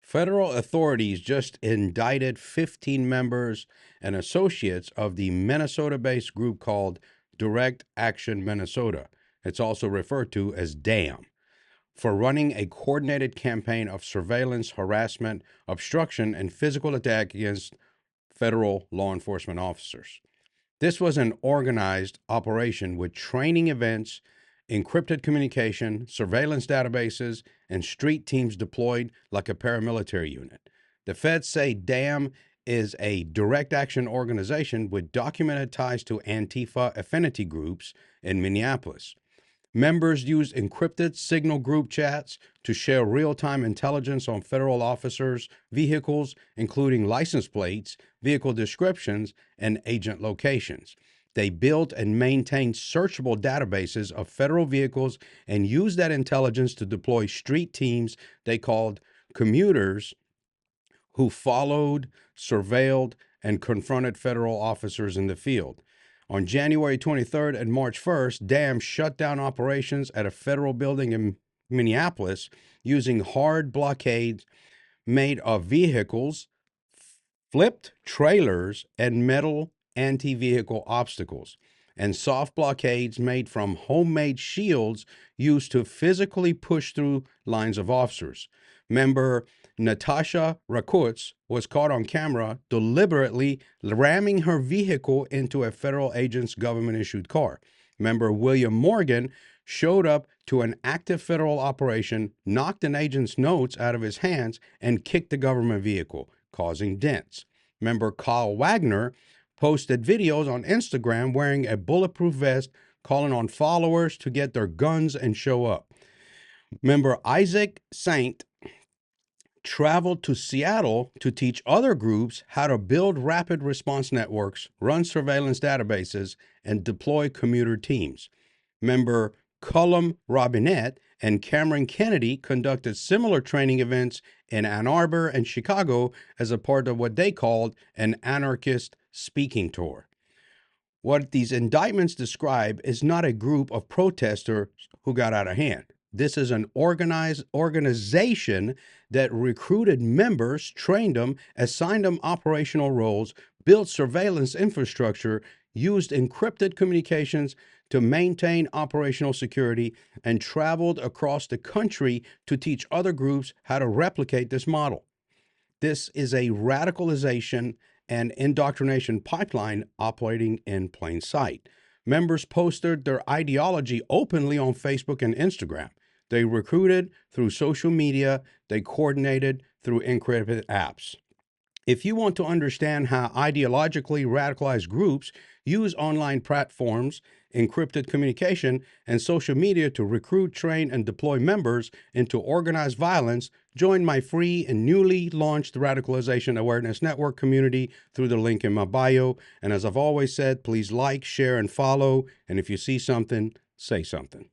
Federal authorities just indicted 15 members and associates of the Minnesota-based group called Direct Action Minnesota. It's also referred to as DAM, for running a coordinated campaign of surveillance, harassment, obstruction, and physical attack against federal law enforcement officers. This was an organized operation with training events, encrypted communication, surveillance databases, and street teams deployed like a paramilitary unit. The feds say DAM is a direct action organization with documented ties to Antifa affinity groups in Minneapolis. Members used encrypted signal group chats to share real-time intelligence on federal officers' vehicles, including license plates, vehicle descriptions, and agent locations. They built and maintained searchable databases of federal vehicles and used that intelligence to deploy street teams they called commuters who followed, surveilled, and confronted federal officers in the field. On January 23rd and March 1st, DAM shut down operations at a federal building in Minneapolis using hard blockades made of vehicles, flipped trailers, and metal anti-vehicle obstacles, and soft blockades made from homemade shields used to physically push through lines of officers. Member Natasha Rakutz was caught on camera deliberately ramming her vehicle into a federal agent's government-issued car. Member William Morgan showed up to an active federal operation, knocked an agent's notes out of his hands, and kicked the government vehicle, causing dents. Member Kyle Wagner posted videos on Instagram wearing a bulletproof vest, calling on followers to get their guns and show up. Member Isaac Saint traveled to Seattle to teach other groups how to build rapid response networks, run surveillance databases, and deploy commuter teams. Member Cullum Robinette and Cameron Kennedy conducted similar training events in Ann Arbor and Chicago as a part of what they called an anarchist speaking tour. What these indictments describe is not a group of protesters who got out of hand. This is an organized organization that recruited members, trained them, assigned them operational roles, built surveillance infrastructure, used encrypted communications to maintain operational security, and traveled across the country to teach other groups how to replicate this model. This is a radicalization and indoctrination pipeline operating in plain sight. Members posted their ideology openly on Facebook and Instagram. They recruited through social media. They coordinated through encrypted apps. If you want to understand how ideologically radicalized groups use online platforms, encrypted communication, and social media to recruit, train, and deploy members into organized violence, join my free and newly launched Radicalization Awareness Network community through the link in my bio. And as I've always said, please like, share, and follow. And if you see something, say something.